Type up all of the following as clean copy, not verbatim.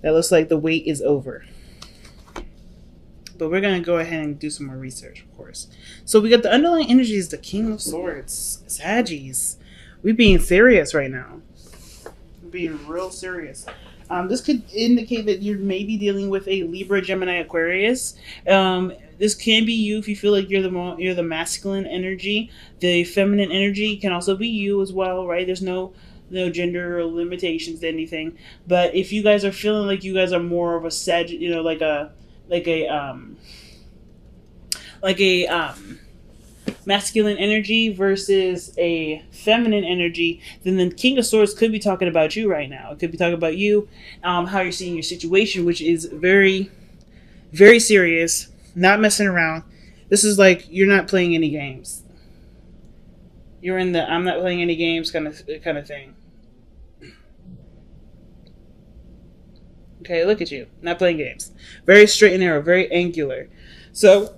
That looks like the wait is over. But we're going to go ahead and do some more research, of course. So we got the underlying energies, the King of Swords, Saggies. We're being serious right now. We're being real serious. This could indicate that you're maybe dealing with a Libra, Gemini, Aquarius. This can be you if you feel like you're the masculine energy. The feminine energy can also be you as well, right? There's no gender or limitations to anything. But if you guys are feeling like you guys are more of a like a masculine energy versus a feminine energy, then the King of Swords could be talking about you right now. It could be talking about you, how you're seeing your situation, which is very, very serious, not messing around. This is like you're not playing any games. You're in the I'm not playing any games kind of thing. Okay, look at you, not playing games. Very straight and narrow, very angular. So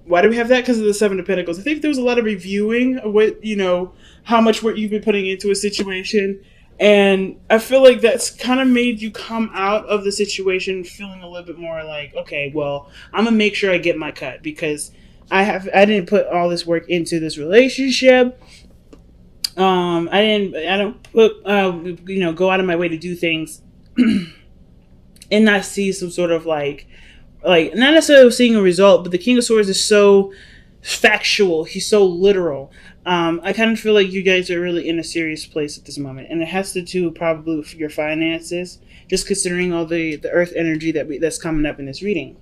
why do we have that? Because of the Seven of Pentacles. I think there was a lot of reviewing of what, how much work you've been putting into a situation. And I feel like that's kind of made you come out of the situation feeling a little bit more like, okay, well, I'm going to make sure I get my cut because I didn't put all this work into this relationship. I don't put, go out of my way to do things and not see some sort of like not necessarily seeing a result, but the King of Swords is so factual. He's so literal. I kind of feel like you guys are really in a serious place at this moment, and it has to do probably with your finances, just considering all the Earth energy that's coming up in this reading.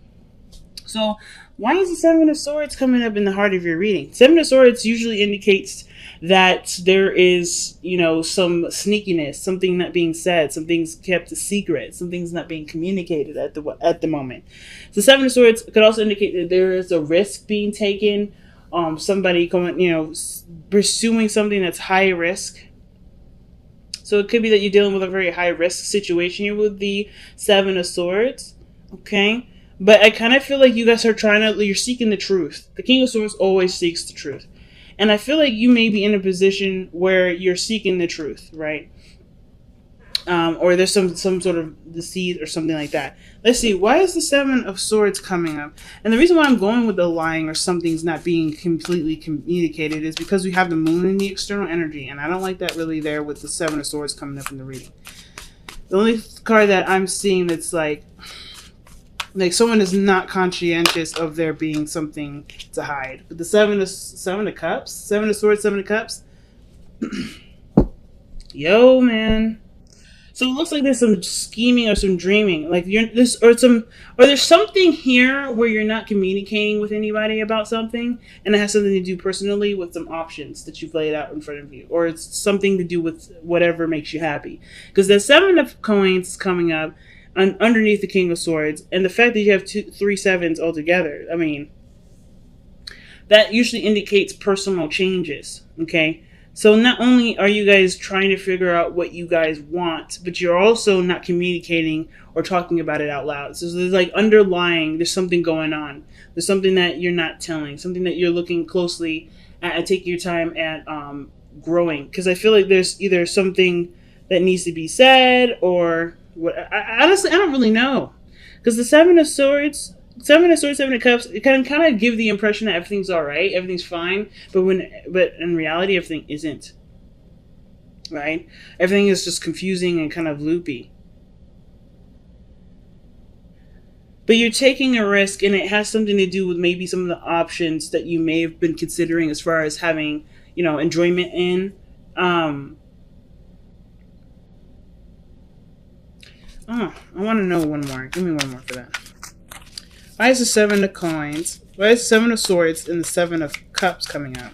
So why is the Seven of Swords coming up in the heart of your reading? Seven of Swords usually indicates that there is, some sneakiness, something not being said, something's kept a secret, something's not being communicated at the moment. The Seven of Swords could also indicate that there is a risk being taken, somebody going, pursuing something that's high risk. So it could be that you're dealing with a very high risk situation here with the Seven of Swords, okay? But I kind of feel like you guys are you're seeking the truth. The King of Swords always seeks the truth. And I feel like you may be in a position where you're seeking the truth, right? Or there's some sort of deceit or something like that. Let's see. Why is the Seven of Swords coming up? And the reason why I'm going with the lying or something's not being completely communicated is because we have the Moon in the external energy. And I don't like that really there with the Seven of Swords coming up in the reading. The only card that I'm seeing that's like someone is not conscientious of there being something to hide. But the Seven of Cups, Seven of Swords, Seven of Cups. Yo, man. So it looks like there's some scheming or some dreaming, like there's something here where you're not communicating with anybody about something, and it has something to do personally with some options that you've laid out in front of you, or it's something to do with whatever makes you happy. Because the Seven of Coins is coming up underneath the King of Swords, and the fact that you have three sevens altogether, I mean, that usually indicates personal changes. Okay. So not only are you guys trying to figure out what you guys want, but you're also not communicating or talking about it out loud. So there's like there's something going on. There's something that you're not telling, something that you're looking closely at, taking your time at growing. Because I feel like there's either something that needs to be said or what. Honestly, I don't really know. Because the Seven of Swords, Seven of Cups, it can kind of give the impression that everything's all right, everything's fine, but in reality, everything isn't. Right? Everything is just confusing and kind of loopy. But you're taking a risk, and it has something to do with maybe some of the options that you may have been considering as far as having, enjoyment in. I want to know one more. Give me one more for that. Why is the Seven of Coins? Why is the Seven of Swords and the Seven of Cups coming up?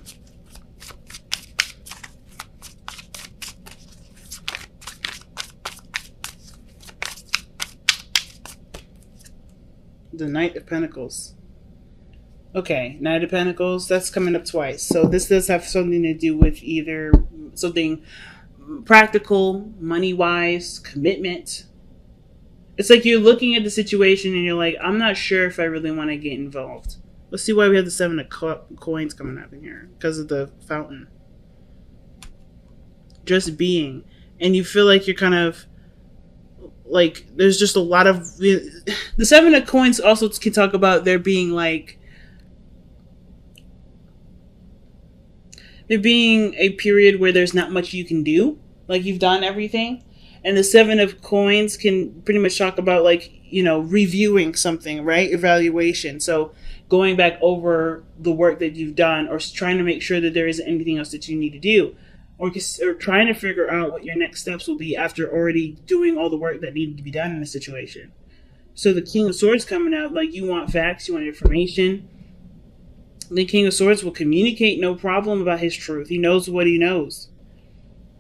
The Knight of Pentacles. Okay, Knight of Pentacles, that's coming up twice. So this does have something to do with either something practical, money-wise, commitment. It's like you're looking at the situation and you're like, I'm not sure if I really want to get involved. Let's see why we have the Seven of Coins coming up in here. Because of the fountain. Just being. And you feel like you're kind of like there's just a lot of the Seven of Coins also can talk about there being like there being a period where there's not much you can do, like you've done everything. And the Seven of Coins can pretty much talk about like, you know, reviewing something, right? Evaluation. So going back over the work that you've done, or trying to make sure that there isn't anything else that you need to do, or trying to figure out what your next steps will be after already doing all the work that needed to be done in a situation. So the King of Swords coming out, like you want facts, you want information. The King of Swords will communicate no problem about his truth. He knows what he knows.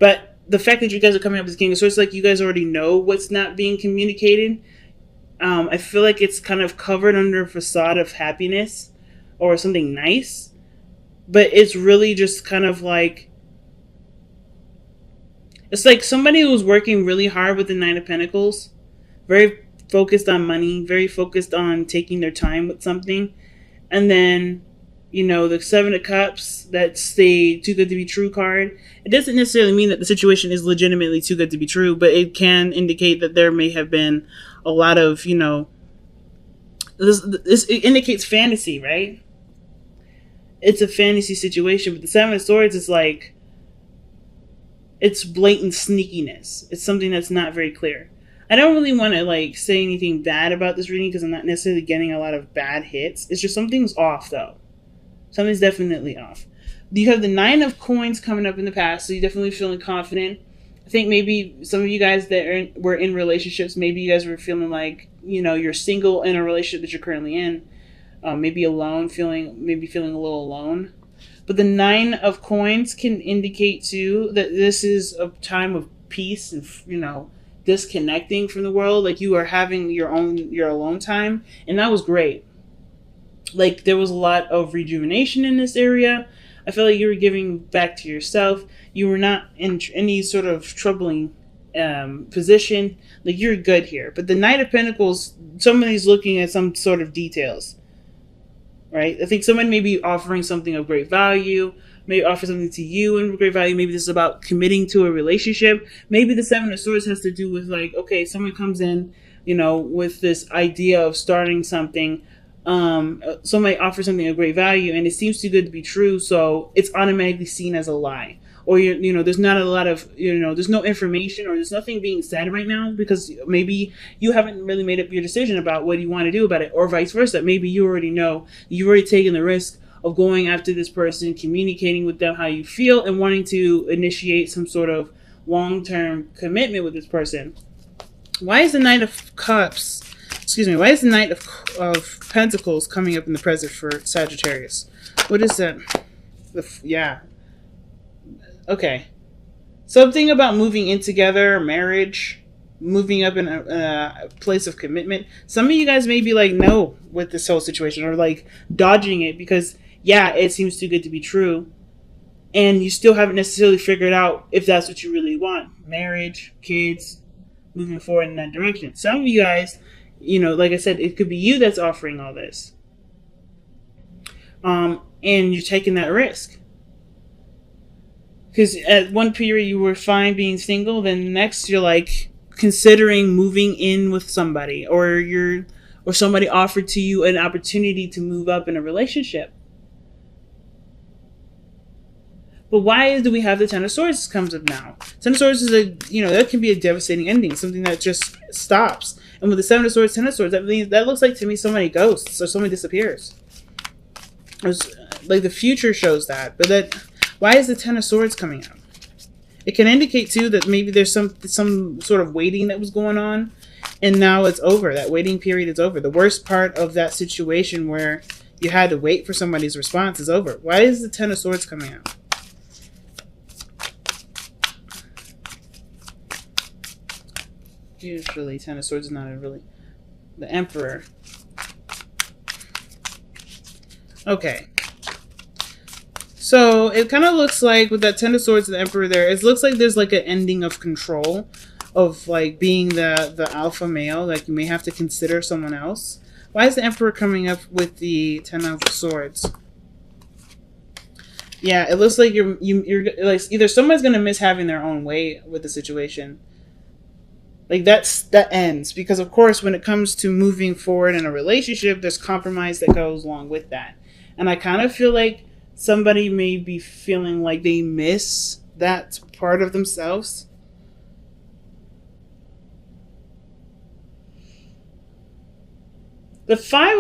But the fact that you guys are coming up with the King of Swords, like you guys already know what's not being communicated. I feel like it's kind of covered under a facade of happiness or something nice. But it's really just kind of like, it's like somebody who's working really hard with the Nine of Pentacles, very focused on money, very focused on taking their time with something. And then, you know, the Seven of Cups, that's the too good to be true card. It doesn't necessarily mean that the situation is legitimately too good to be true, but it can indicate that there may have been a lot of, you know, it indicates fantasy, right? It's a fantasy situation, but the Seven of Swords is like, it's blatant sneakiness. It's something that's not very clear. I don't really want to like say anything bad about this reading because I'm not necessarily getting a lot of bad hits. It's just something's off though. Something's definitely off. You have the Nine of Coins coming up in the past, so you're definitely feeling confident. I think maybe some of you guys that were in relationships, maybe you guys were feeling like, you know, you're single in a relationship that you're currently in. Maybe alone, feeling a little alone. But the Nine of Coins can indicate too that this is a time of peace and, you know, disconnecting from the world. Like you are having your alone time, and that was great. Like there was a lot of rejuvenation in this area. I feel like you were giving back to yourself. You were not in any sort of troubling position. Like you're good here. But the Knight of Pentacles, somebody's looking at some sort of details, right? I think someone may be offering something of great value, may offer something to you in great value. Maybe this is about committing to a relationship. Maybe the Seven of Swords has to do with like, okay, someone comes in, you know, with this idea of starting something. Somebody offers something of great value and it seems too good to be true, so it's automatically seen as a lie. Or you know, there's not a lot of, you know, there's no information or there's nothing being said right now because maybe you haven't really made up your decision about what you want to do about it, or vice versa. Maybe you already know, you've already taken the risk of going after this person, communicating with them how you feel, and wanting to initiate some sort of long-term commitment with this person. Why is the Knight of Cups, why is the Knight of Pentacles coming up in the present for Sagittarius? What is that? Yeah. Okay. Something about moving in together, marriage, moving up in a place of commitment. Some of you guys may be like, no, with this whole situation, or like dodging it because, yeah, it seems too good to be true. And you still haven't necessarily figured out if that's what you really want. Marriage, kids, moving forward in that direction. Some of you guys, you know, like I said, it could be you that's offering all this. And you're taking that risk. Because at one period you were fine being single, then next you're like considering moving in with somebody, or somebody offered to you an opportunity to move up in a relationship. But why do we have the Ten of Swords comes up now? Ten of Swords is that can be a devastating ending, something that just stops. And with the Seven of Swords, Ten of Swords, that looks like to me somebody ghosts or somebody disappears. It's like the future shows that, but why is the Ten of Swords coming out? It can indicate too that maybe there's some sort of waiting that was going on, and now it's over. That waiting period is over. The worst part of that situation where you had to wait for somebody's response is over. Why is the Ten of Swords coming out? Usually Ten of Swords is not really the Emperor. Okay. So it kind of looks like with that Ten of Swords and the Emperor there, it looks like there's like an ending of control, of like being the alpha male. Like you may have to consider someone else. Why is the Emperor coming up with the Ten of Swords? Yeah, it looks like you're like either someone's gonna miss having their own way with the situation. Like that ends because of course when it comes to moving forward in a relationship, there's compromise that goes along with that. And I kind of feel like somebody may be feeling like they miss that part of themselves. The five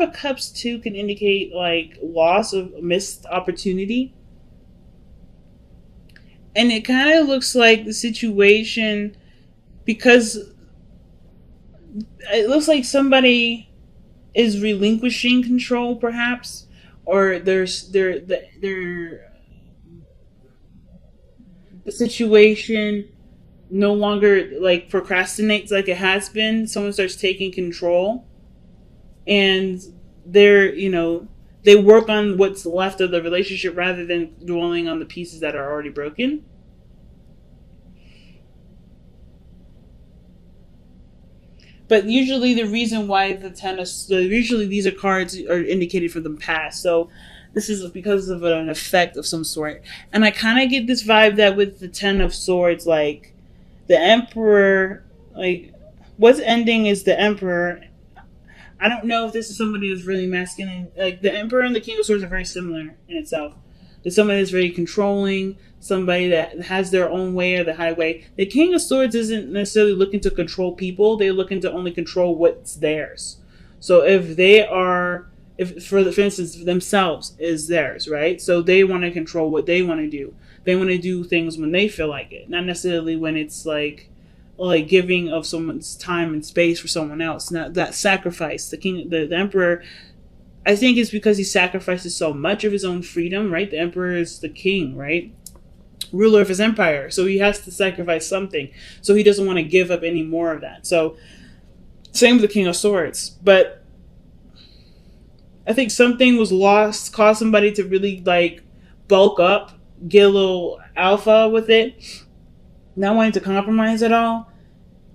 of cups too can indicate like loss of missed opportunity, and it kind of looks like the situation because it looks like somebody is relinquishing control, perhaps, or the situation no longer like procrastinates like it has been. Someone starts taking control, and they're they work on what's left of the relationship rather than dwelling on the pieces that are already broken. But usually the reason why usually these are cards are indicated for the past. So this is because of an effect of some sort. And I kind of get this vibe that with the Ten of Swords, like the Emperor, like what's ending is the Emperor. I don't know if this is somebody who's really masculine. Like the Emperor and the King of Swords are very similar in itself. There's somebody that's very controlling, somebody that has their own way or the highway. The King of Swords isn't necessarily looking to control people. They're looking to only control what's theirs. So if they are, if for instance themselves is theirs, right? So they want to control what they want to do. They want to do things when they feel like it, not necessarily when it's like giving of someone's time and space for someone else. Now that sacrifice, the Emperor, I think it's because he sacrifices so much of his own freedom, right? The Emperor is the king, right? Ruler of his empire. So he has to sacrifice something. So he doesn't want to give up any more of that. So same with the King of Swords. But I think something was lost, caused somebody to really like bulk up, get a little alpha with it, not wanting to compromise at all.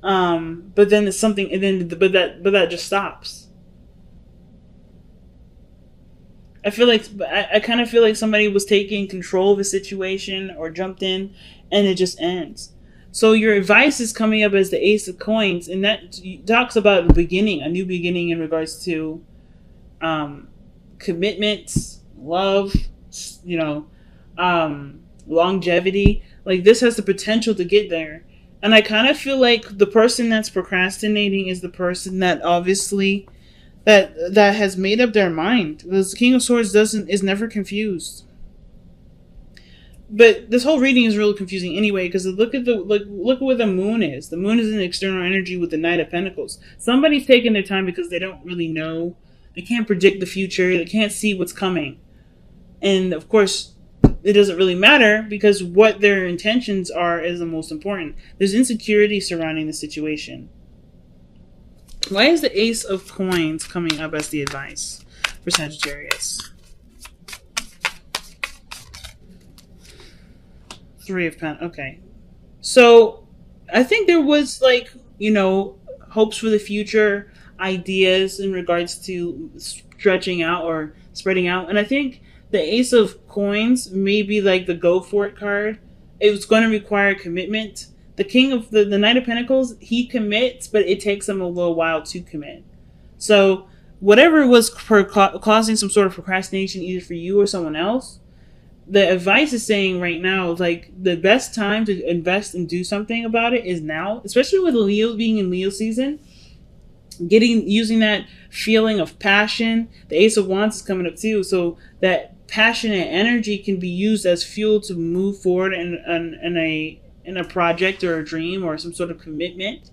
But then it's something, and then but that just stops. I kind of feel like somebody was taking control of a situation or jumped in, and it just ends. So your advice is coming up as the Ace of Coins, and that talks about a new beginning in regards to commitments, love, longevity. Like this has the potential to get there. And I kind of feel like the person that's procrastinating is the person that obviously that has made up their mind. The King of Swords is never confused. But this whole reading is really confusing anyway because look at where the moon is. The moon is in external energy with the Knight of Pentacles. Somebody's taking their time because they don't really know. They can't predict the future. They can't see what's coming. And of course, it doesn't really matter because what their intentions are is the most important. There's insecurity surrounding the situation. Why is the Ace of Coins coming up as the advice for Sagittarius? Three of Pentacles. Okay. So, I think there was hopes for the future, ideas in regards to stretching out or spreading out. And I think the Ace of Coins may be like the go for it card. It's going to require commitment. The King of the Knight of Pentacles, he commits, but it takes him a little while to commit. So whatever was causing some sort of procrastination, either for you or someone else, the advice is saying right now, like the best time to invest and do something about it is now, especially with Leo being in Leo season. Using that feeling of passion. The Ace of Wands is coming up too, so that passionate energy can be used as fuel to move forward in a project or a dream or some sort of commitment.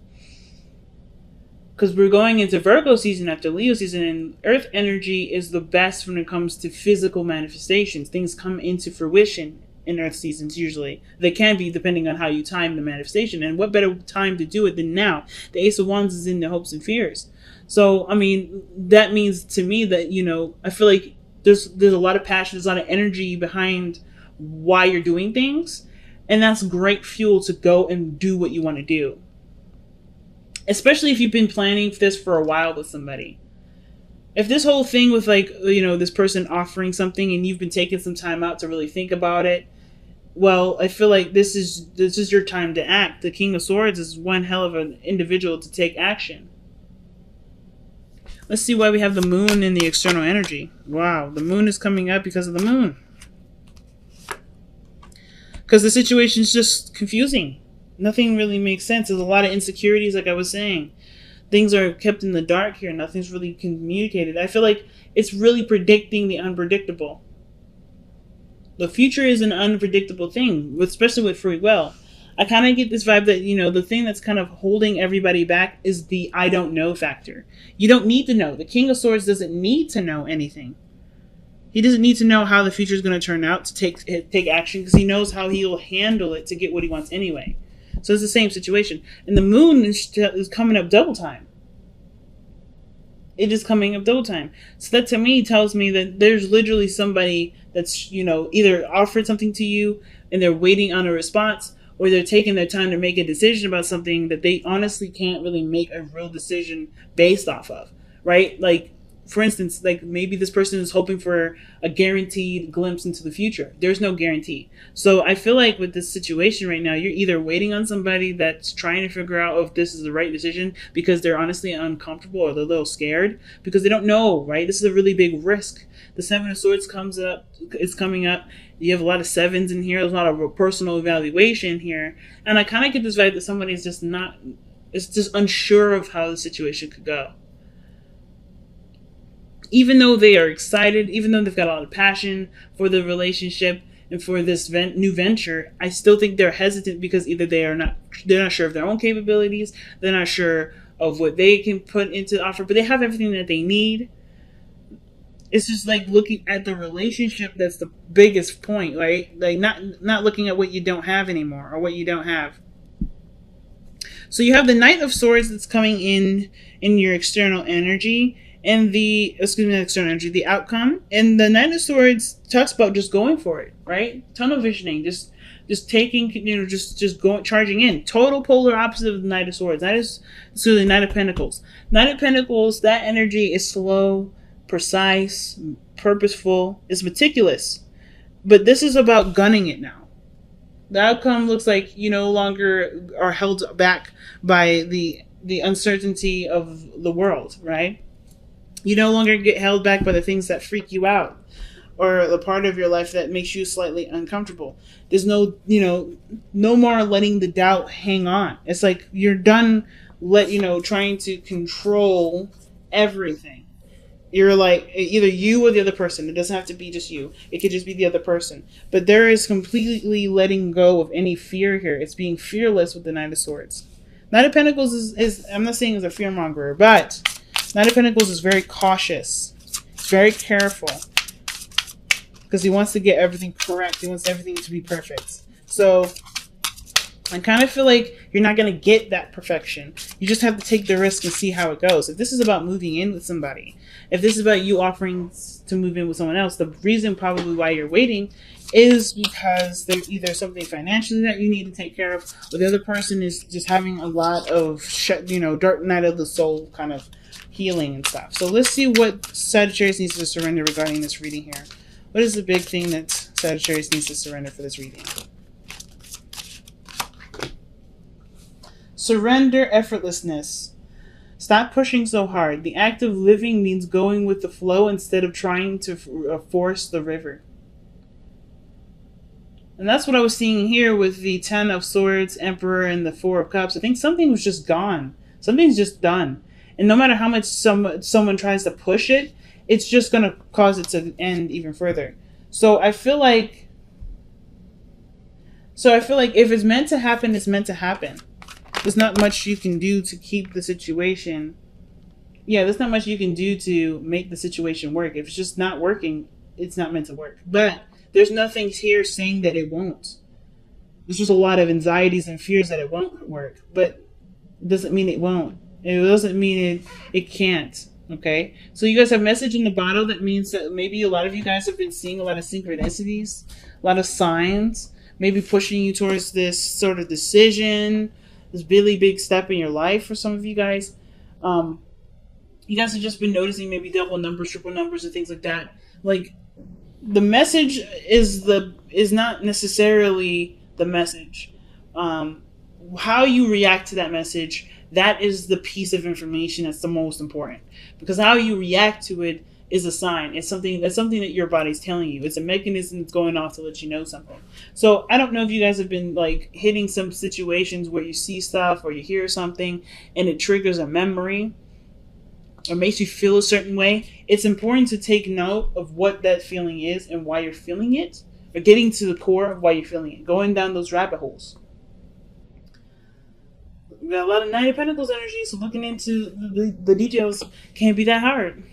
Because we're going into Virgo season after Leo season, and Earth energy is the best when it comes to physical manifestations. Things come into fruition in Earth seasons usually. They can be depending on how you time the manifestation. And what better time to do it than now? The Ace of Wands is in the hopes and fears. So, I mean, that means to me that, I feel like there's a lot of passion, there's a lot of energy behind why you're doing things. And that's great fuel to go and do what you want to do. Especially if you've been planning this for a while with somebody. If this whole thing with this person offering something and you've been taking some time out to really think about it, well, I feel like this is your time to act. The King of Swords is one hell of an individual to take action. Let's see why we have the moon in the external energy. Wow, the moon is coming up because of the moon. Because the situation is just confusing. Nothing really makes sense. There's a lot of insecurities, like I was saying. Things are kept in the dark here. Nothing's really communicated. I feel like it's really predicting the unpredictable. The future is an unpredictable thing, especially with free will. I kind of get this vibe that, the thing that's kind of holding everybody back is the I don't know factor. You don't need to know. The King of Swords doesn't need to know anything. He doesn't need to know how the future is going to turn out to take action, because he knows how he'll handle it to get what he wants anyway. So it's the same situation. And the moon is coming up double time. It is coming up double time. So that to me tells me that there's literally somebody that's, either offered something to you and they're waiting on a response, or they're taking their time to make a decision about something that they honestly can't really make a real decision based off of, right? Like, for instance, like maybe this person is hoping for a guaranteed glimpse into the future. There's no guarantee. So I feel like with this situation right now, you're either waiting on somebody that's trying to figure out if this is the right decision because they're honestly uncomfortable or they're a little scared because they don't know, right? This is a really big risk. The Seven of Swords is coming up. You have a lot of sevens in here. There's a lot of personal evaluation here. And I kind of get this vibe that somebody is just unsure of how the situation could go. Even though they are excited, even though they've got a lot of passion for the relationship and for this new venture, I still think they're hesitant because either they're not sure of their own capabilities, they're not sure of what they can put into the offer, but they have everything that they need. It's just like looking at the relationship that's the biggest point, right? Like not looking at what you don't have anymore or what you don't have. So you have the Knight of Swords that's coming in your external energy. And the external energy, the outcome. And the Knight of Swords talks about just going for it, right? Tunnel visioning, just taking, just going, charging in. Total polar opposite of the Knight of Swords. The Knight of Pentacles. Knight of Pentacles, that energy is slow, precise, purposeful, is meticulous. But this is about gunning it now. The outcome looks like you no longer are held back by the uncertainty of the world, right? You no longer get held back by the things that freak you out or the part of your life that makes you slightly uncomfortable. There's no more letting the doubt hang on. It's like you're done trying to control everything. You're like either you or the other person. It doesn't have to be just you. It could just be the other person. But there is completely letting go of any fear here. It's being fearless with the Knight of Swords. Knight of Pentacles is I'm not saying is a fearmonger, but Knight of Pentacles is very cautious. He's very careful. Because he wants to get everything correct. He wants everything to be perfect. So, I kind of feel like you're not going to get that perfection. You just have to take the risk and see how it goes. If this is about moving in with somebody, if this is about you offering to move in with someone else, the reason probably why you're waiting is because there's either something financially that you need to take care of, or the other person is just having a lot of, dark night of the soul kind of healing and stuff. So let's see what Sagittarius needs to surrender regarding this reading here. What is the big thing that Sagittarius needs to surrender for this reading? Surrender effortlessness. Stop pushing so hard. The act of living means going with the flow instead of trying to force the river. And that's what I was seeing here with the Ten of Swords, Emperor, and the Four of Cups. I think something was just gone. Something's just done. And no matter how much someone tries to push it, it's just going to cause it to end even further. So I feel like if it's meant to happen, it's meant to happen. There's not much you can do to keep the situation. Yeah, there's not much you can do to make the situation work. If it's just not working, it's not meant to work. But there's nothing here saying that it won't. There's just a lot of anxieties and fears that it won't work. But it doesn't mean it won't. It doesn't mean it can't. Okay? So you guys have a message in the bottle that means that maybe a lot of you guys have been seeing a lot of synchronicities, a lot of signs, maybe pushing you towards this sort of decision, this really big step in your life for some of you guys. You guys have just been noticing maybe double numbers, triple numbers, and things like that. Like, The message is not necessarily the message. How you react to that message, that is the piece of information that's the most important, because how you react to it is a sign. It's something that your body's telling you. It's a mechanism that's going off to let you know something. So I don't know if you guys have been like hitting some situations where you see stuff or you hear something and it triggers a memory or makes you feel a certain way. It's important to take note of what that feeling is and why you're feeling it, or getting to the core of why you're feeling it, going down those rabbit holes. We got a lot of Knight of Pentacles energy, so looking into the details can't be that hard.